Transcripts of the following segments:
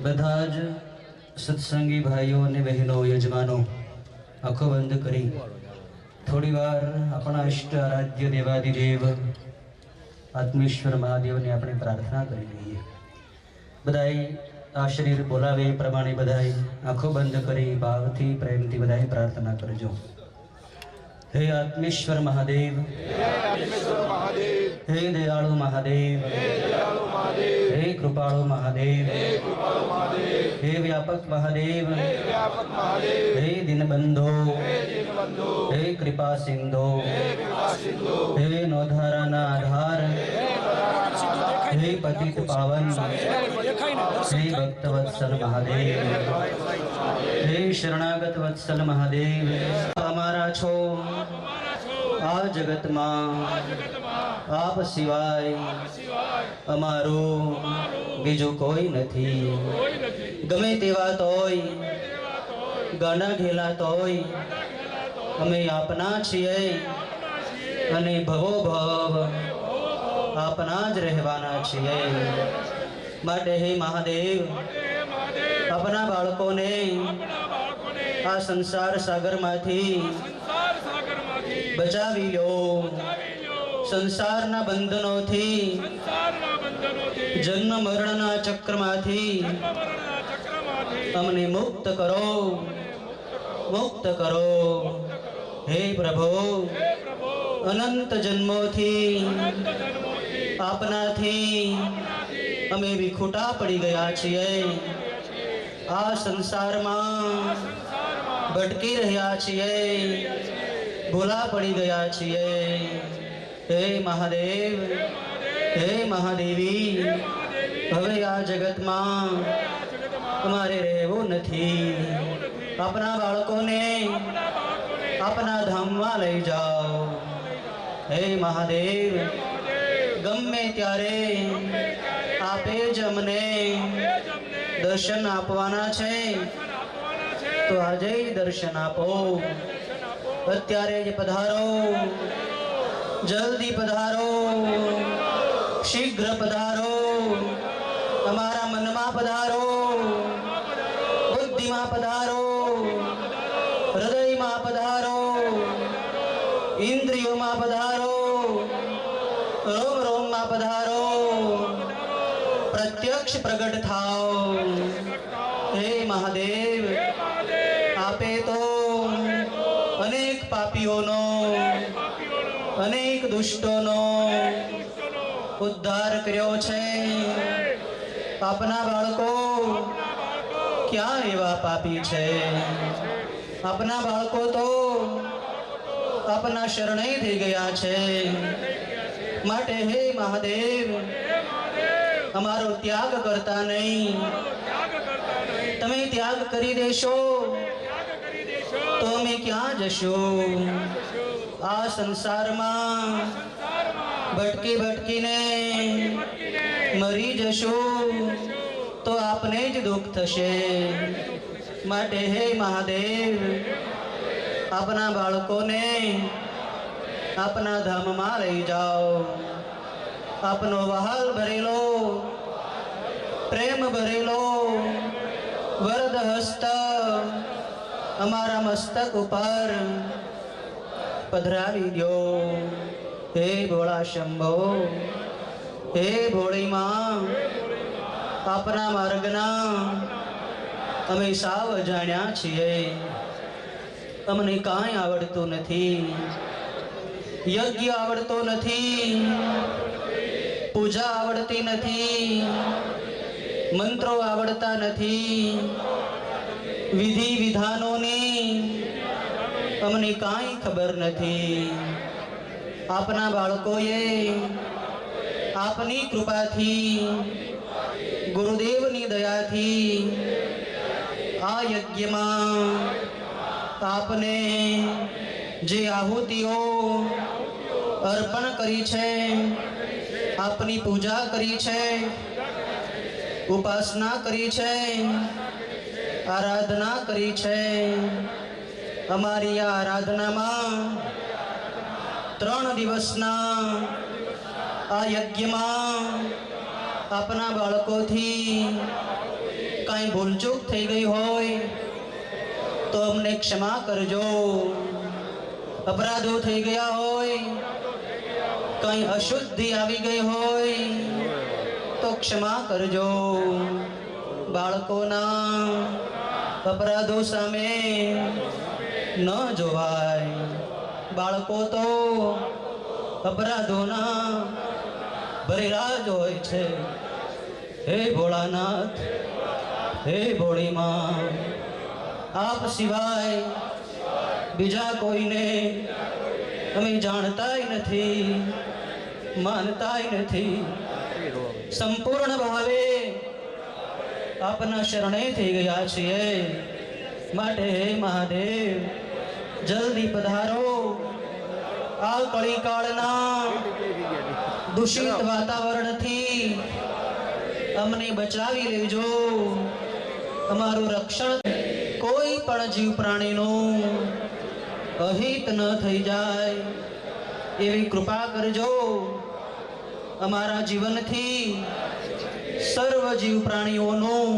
બધા જ સત્સંગી ભાઈઓ અને બહેનો યજમાનો આંખો બંધ કરી થોડી વાર આપણા ઇષ્ટ આરાધ્ય દેવાદિદેવ આત્મેશ્વર મહાદેવને આપણે પ્રાર્થના કરી લઈએ. બધાય આ શરીર બોલાવે એ પ્રમાણે બધાય આંખો બંધ કરી ભાવથી પ્રેમથી બધાય પ્રાર્થના કરજો. હે આત્મેશ્વર મહાદેવ, હે દયાળુ મહાદેવ, હે કૃપાળુ મહાદેવ, હે વ્યાપક મહાદેવ, હે દીનબંધો, હે કૃપા સિંધો, હે નોધારાના આધાર, હે પતિત પાવન, હે ભક્તવત્સલ મહાદેવ, હે શરણાગત વત્સલ મહાદેવ, અમારા છો આ જગતમાં આપ સિવાય અમારું બીજું કોઈ નથી. ગમે તેવા તોય ગાના ઘેલા તોય અમે આપના છીએ અને ભવો ભવ આપના જ રહેવાના છીએ. માટે હે મહાદેવ, આપના બાળકોને આ સંસાર સાગરમાંથી બચાવી લો. સંસારના બંધનોથી, જન્મ મરણના ચક્રમાંથી અમને મુક્ત કરો, મુક્ત કરો. હે પ્રભુ, અનંત જન્મોથી આપનાથી અમે વિખૂટા પડી ગયા છીએ. આ સંસારમાં ભટકી રહ્યા છીએ, ભૂલા પડી ગયા છીએ. હે મહાદેવ, હે મહાદેવી, હવે આ જગતમાં અમારે રહેવું નથી. આપણા બાળકોને આપના ધામમાં લઈ જાઓ. હે મહાદેવ, ગમે ત્યારે આપે જ અમને દર્શન આપવાના છે, તો આજે દર્શન આપો. અત્યારે જ પધારો, જલ્દી પધારો, શીઘ્ર પધારો. અમારા મનમાં પધારો, બુદ્ધિમાં પધારો, હૃદયમાં પધારો, ઇન્દ્રિયોમાં પધારો, રોમ રોમમાં પધારો. પ્રત્યક્ષ પ્રગટ થાઓ. હે મહાદેવ, આપે તો અનેક પાપીઓનો, અનેક દુષ્ટોનો ઉદ્ધાર કર્યો છે. આપના બાળકો ક્યાં એવા પાપી છે? આપના બાળકો તો આપના શરણે થઈ ગયા છે. માટે હે મહાદેવ, અમારો ત્યાગ કરતા નહીં. તમે ત્યાગ કરી દેશો તો અમે ક્યાં જશું? આ સંસારમાં ભટકી ભટકીને મરી જશું તો આપને જ દુઃખ થશે. માટે હે મહાદેવ, આપના બાળકોને આપના ધામમાં લઈ જાઓ. આપનો વહાલ ભરેલો, પ્રેમ ભરેલો વરદ હસ્ત અમારા મસ્તક ઉપર પધરાવી દો. હે ભોળા શંભો, હે ભોળી માં, આપના માર્ગના અમે સાવ જાણ્યા છીએ. અમને કાંઈ આવડતું નથી. યજ્ઞ આવડતો નથી, પૂજા આવડતી નથી, મંત્રો આવડતા નથી, વિધિ વિધાનોની અમને કાંઈ ખબર નથી. આપના બાળકોએ આપની કૃપાથી, ગુરુદેવની દયાથી આ યજ્ઞમાં આપને જે આહુતિઓ અર્પણ કરી છે, આપની પૂજા કરી છે, ઉપાસના કરી છે, આરાધના કરી છે. અમારી આ આરાધનામાં 3 દિવસના આ યજ્ઞમાં આપના બાળકોથી કાંઈ ભૂલચૂક થઈ ગઈ હોય તો અમને ક્ષમા કરજો. અપરાધો થઈ ગયા હોય, કંઈ અશુદ્ધિ આવી ગઈ હોય તો ક્ષમા કરજો. બાળકોના અપરાધો સામે ન જોવાય. બાળકો તો અપરાધોના ભરેલા જ હોય છે. હે ભોળાનાથ, હે ભોળી માં, આપ સિવાય બીજા કોઈને અમે જાણતાય નથી, માનતાય નથી. સંપૂર્ણ ભાવે આપના શરણે થઈ ગયા છીએ. માટે હે મહાદેવ, જલ્દી પધારો. આ કળીકાળના દૂષિત વાતાવરણથી અમને બચાવી લેજો. અમારું રક્ષણ, કોઈ પણ જીવ પ્રાણીનું અહિત ન થઈ જાય એવી કૃપા કરજો. અમારા જીવનથી સર્વ જીવ પ્રાણીઓનું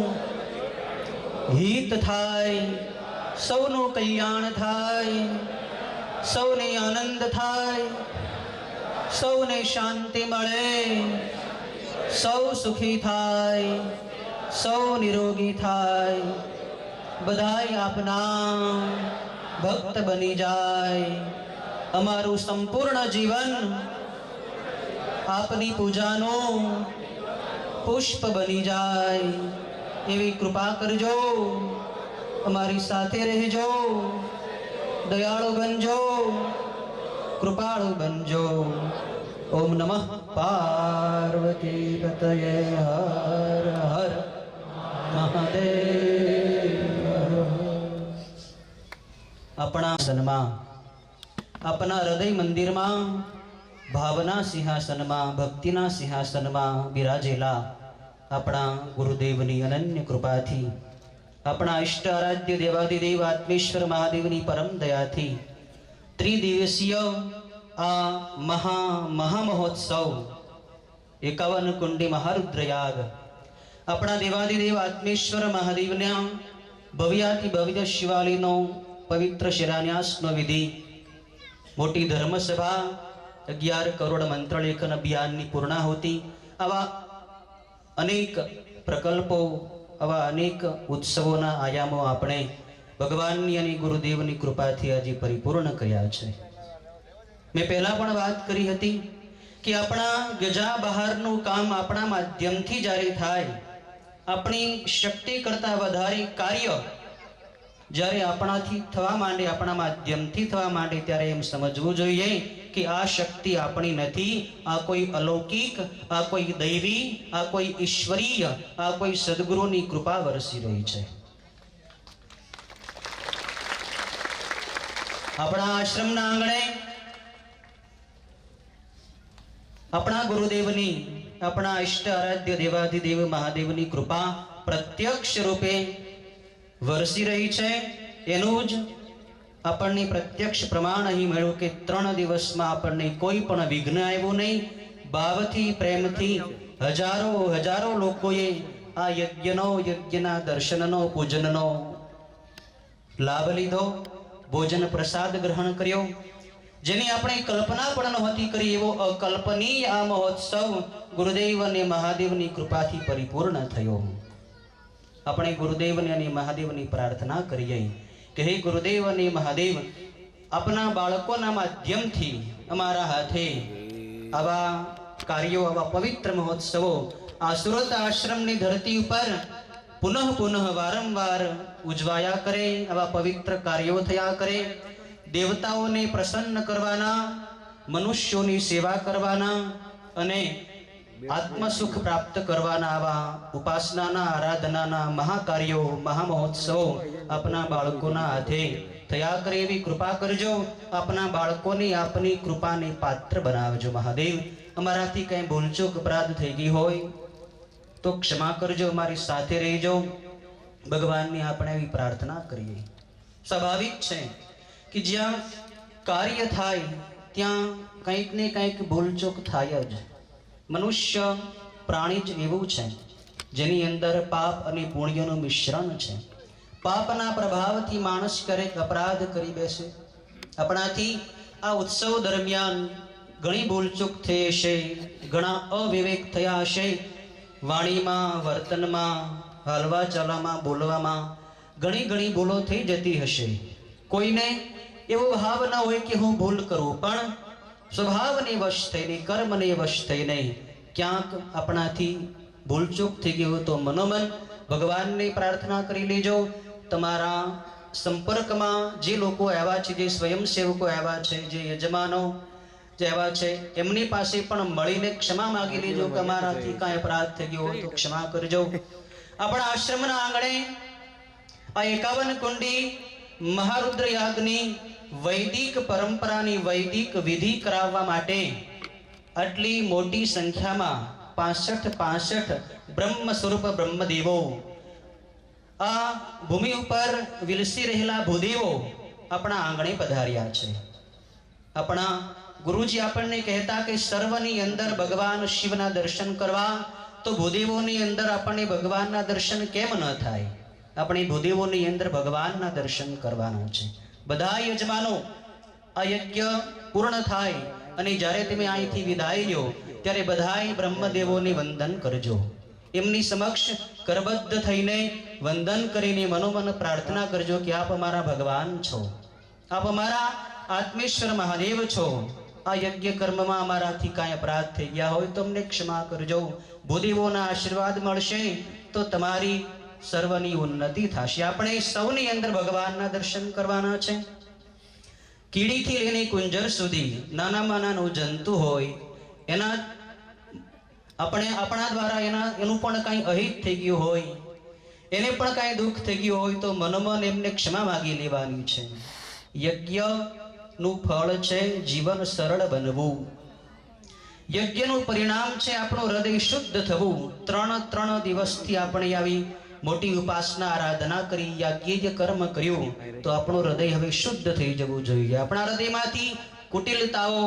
હિત થાય, સૌનું કલ્યાણ થાય, સૌને આનંદ થાય, સૌને શાંતિ મળે, સૌ સુખી થાય, સૌ નિરોગી થાય. બધાય આપના ભક્ત બની જાય. અમારું સંપૂર્ણ જીવન આપની પૂજાનું પુષ્પ બની જાય એવી કૃપા કરજો. અમારી સાથે રહેજો, દયાળુ બનજો, કૃપાળુ બનજો. ઓમ નમઃ પાર્વતી પતયે. હર હર મહાદેવ. આપણા સન્માન, આપના હૃદય મંદિરમાં ભાવના સિંહાસનમાં, ભક્તિના સિંહાસનમાં બિરાજેલા આપણા ગુરુદેવની અનન્ય કૃપાથી, આપણા ઇષ્ટ આરાધ્ય દેવાધિદેવ આત્મેશ્વર મહાદેવની પરમ દયાથી ત્રિદિવસીય આ મહામહોત્સવ 51 કુંડી મહારુદ્રયાગ આપણા દેવાધિદેવ આત્મેશ્વર મહાદેવના ભવ્યાતિ ભવ્ય શિવાલયનો પવિત્ર શિલાન્યાસનો વિધિ, મોટી ધર્મસભા, 11 કરોડ મંત્રલેખન અભિયાનની પૂર્ણાહુતિ, આવા અનેક પ્રકલ્પો, આવા અનેક ઉત્સવોના આયામો આપણે ભગવાનની અને ગુરુદેવની કૃપાથી આજે પરિપૂર્ણ કર્યા છે. મેં પહેલા પણ વાત કરી હતી કે આપણા ગજા બહારનું કામ આપણા માધ્યમથી જ્યારે થાય, આપણી શક્તિ કરતાં વધારે કાર્ય જ્યારે આપણાથી થવા માંડે, આપણા માધ્યમથી થવા માંડે, ત્યારે એમ સમજવું જોઈએ કે આ શક્તિ આપણી નથી, આ કોઈ અલૌકિક, આ કોઈ દૈવી, આ કોઈ ઈશ્વરીય, આ કોઈ સદગુરુની કૃપા વરસી રહી છે. આપણા આશ્રમના આંગણે આપણા ગુરુદેવની, આપણા ઇષ્ટ આરાધ્ય દેવાધિદેવ મહાદેવની કૃપા પ્રત્યક્ષ રૂપે વરસી રહી છે. એનું જ આપણને પ્રત્યક્ષ પ્રમાણ અહીં મળ્યું કે 3 દિવસમાં આપણને કોઈ પણ વિઘ્ન આવ્યું નહીં. ભાવથી, પ્રેમથી હજારો લોકોએ આ યજ્ઞના દર્શનનો, પૂજનનો લાભ લીધો, ભોજન પ્રસાદ ગ્રહણ કર્યો. જેની આપણે કલ્પના પણ નહોતી કરી એવો અકલ્પનીય આ મહોત્સવ ગુરુદેવ અને મહાદેવની કૃપાથી પરિપૂર્ણ થયો. આપણે ગુરુદેવને અને મહાદેવની પ્રાર્થના કરીએ કે હે ગુરુદેવ અને મહાદેવ, આપના બાળકોના માધ્યમથી અમારા હાથે આવા કાર્યો, આવા પવિત્ર મહોત્સવો આ સુરત આશ્રમની ધરતી ઉપર પુનઃ વારંવાર ઉજવાયા કરે, આવા પવિત્ર કાર્યો થયા કરે. દેવતાઓને પ્રસન્ન કરવાના, મનુષ્યોની સેવા કરવાના અને આત્મસુખ પ્રાપ્ત કરવાના આવા ઉપાસનાના, આરાધનાના મહાકાર્યો, મહામહોત્સવો આપના બાળકોના હાથે થયા કરે એવી કૃપા કરજો. આપના બાળકોને આપની કૃપાને પાત્ર બનાવજો મહાદેવ. અમારાથી કંઈ ભૂલચૂક અપરાધ થઈ ગઈ હોય તો ક્ષમા કરજો, મારી સાથે રહેજો. ભગવાનની આપણે એવી પ્રાર્થના કરીએ. સ્વાભાવિક છે કે જ્યાં કાર્ય થાય ત્યાં કંઈક ને કંઈક ભૂલચૂક થાય જ. મનુષ્ય પ્રાણી જ એવું છે જેની અંદર પાપ અને પુણ્યનું મિશ્રણ છે. પાપના પ્રભાવથી માણસ ક્યારેક અપરાધ કરી બેસે. આપણાથી આ ઉત્સવ દરમિયાન ઘણી ભૂલચૂક થઈ હશે, ઘણા અવિવેક થયા હશે. વાણીમાં, વર્તનમાં, હાલવા ચાલવામાં, બોલવામાં ઘણી ભૂલો થઈ જતી હશે. કોઈને એવો ભાવ ન હોય કે હું ભૂલ કરું, પણ સ્વભાવને વશ થઈને, કર્મને વશ થઈને ક્યાંક આપણાથી ભૂલચૂક થઈ ગયું તો મનોમન ભગવાનને પ્રાર્થના કરી લેજો. તમારા સંપર્કમાં જે લોકો આવ્યા છે, જે સ્વયંસેવકો આવ્યા છે, જે યજમાનો જે આવ્યા છે, એમની પાસે પણ મળીને ક્ષમા માગી લેજો કે અમારાથી કાંઈ અપરાધ થઈ ગયો તો ક્ષમા કરજો. આપણા આશ્રમના આંગણે આ 51 કુંડી મહારુદ્ર યાગની વૈદિક પરંપરાની વૈદિક વિધિ કરાવવા માટે આટલી મોટી સંખ્યામાં 65 બ્રહ્મ સ્વરૂપ બ્રહ્મદેવો, આ ભૂમિ ઉપર વિલસી રહેલા ભૂદેવો આપણા આંગણે પધાર્યા છે. આપણા ગુરુજી આપણને કહેતા કે સર્વની અંદર ભગવાન શિવના દર્શન કરવા, તો ભૂદેવોની અંદર આપણને ભગવાનના દર્શન કેમ ન થાય? આપણે ભૂદેવોની અંદર ભગવાનના દર્શન કરવાના છે. બધા યજમાનો આ યજ્ઞ પૂર્ણ થાય અને જ્યારે તમે અહીંથી વિદાય લો ત્યારે બધાય બ્રહ્મદેવોને વંદન કરજો. એમની સમક્ષ કરબદ્ધ થઈને વંદન કરીને મનોમન પ્રાર્થના કરજો કે આપ અમારા ભગવાન છો, આપ અમારા આત્મેશ્વર મહાદેવ છો. આ યજ્ઞ કર્મમાં અમારાથી કાંઈ અપરાધ થઈ ગયા હોય તો અમને ક્ષમા કરજો. ભૂદેવોના આશીર્વાદ મળશે તો તમારી સર્વની ઉન્નતિ થશે. આપણે સૌની અંદર ભગવાનના દર્શન કરવાના છે. કીડીથી લઈને કુંજર સુધી નાનામાં નાનું જંતુ હોય, એના આપણા દ્વારા એનું પણ કાંઈ અહિત થઈ ગયું હોય, એને પણ કાંઈ દુઃખ થઈ ગયું હોય તો મનોમન એમને ક્ષમા માગી લેવાની છે. યજ્ઞનું ફળ છે જીવન સરળ બનવું. યજ્ઞનું પરિણામ છે આપણું હૃદય શુદ્ધ થવું. 3 દિવસથી આપણે આવી મોટી ઉપાસના આરાધના કરી, યાજ્ઞ કર્મ કર્યું તો આપણું હૃદય હવે શુદ્ધ થઈ જવું જોઈએ. આપણા હૃદયમાંથી કુટિલતાઓ,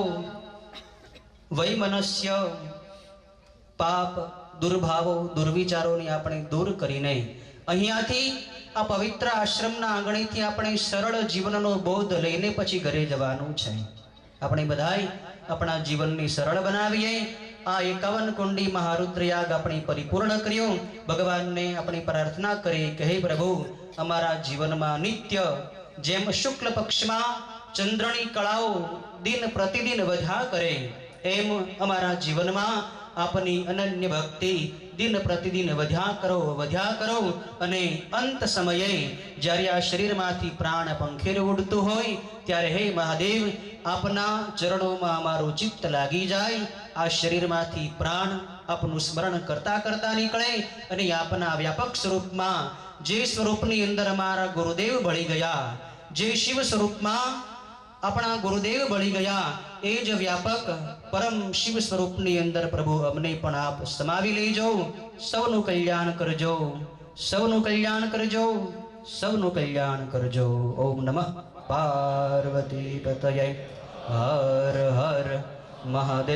વૈમનસ્ય, પાપ, દુર્ભાવો, દુર્વિચારોને આપણે દૂર કરીને અહીંયાથી આ પવિત્ર આશ્રમના આંગણેથી આપણે સરળ જીવનનો બોધ લઈને પછી ઘરે જવાનું છે. આપણે બધાય આપણા જીવનને સરળ બનાવીએ. આ 51 કુંડી મહારુદ્ર યાગ આપણે પરિપૂર્ણ કર્યો. ભગવાનને આપણે પ્રાર્થના કરીએ કે હે પ્રભુ, અમારા જીવનમાં નિત્ય જેમ શુક્લ પક્ષમાં ચંદ્રની કળાઓ દિન પ્રતિદિન વધ્યા કરે, એમ અમારા જીવનમાં આપની અનન્ય ભક્તિ દિન પ્રતિદિન વધ્યા કરો અને અંત સમયે જ્યારે આ શરીરમાંથી પ્રાણ પંખેર ઉડતું હોય ત્યારે હે મહાદેવ, આપના ચરણોમાં અમારું ચિત્ત લાગી જાય. આ શરીરમાંથી પ્રાણ આપનું સ્મરણ કરતા કરતા નીકળે અને આપના વ્યાપક સ્વરૂપમાં, જે સ્વરૂપની અંદર અમારા ગુરુદેવ ભળી ગયા, જે શિવ સ્વરૂપમાં આપણા ગુરુદેવ ભળી ગયા, એ જ વ્યાપક પરમ શિવ સ્વરૂપની અંદર પ્રભુ અમને પણ આપ સમાવી લેજો. સૌનું કલ્યાણ કરજો, સૌનું કલ્યાણ કરજો, સૌનું કલ્યાણ કરજો. ઓમ નમઃ પાર્વતી પતયે. હર હર મહાદેવ.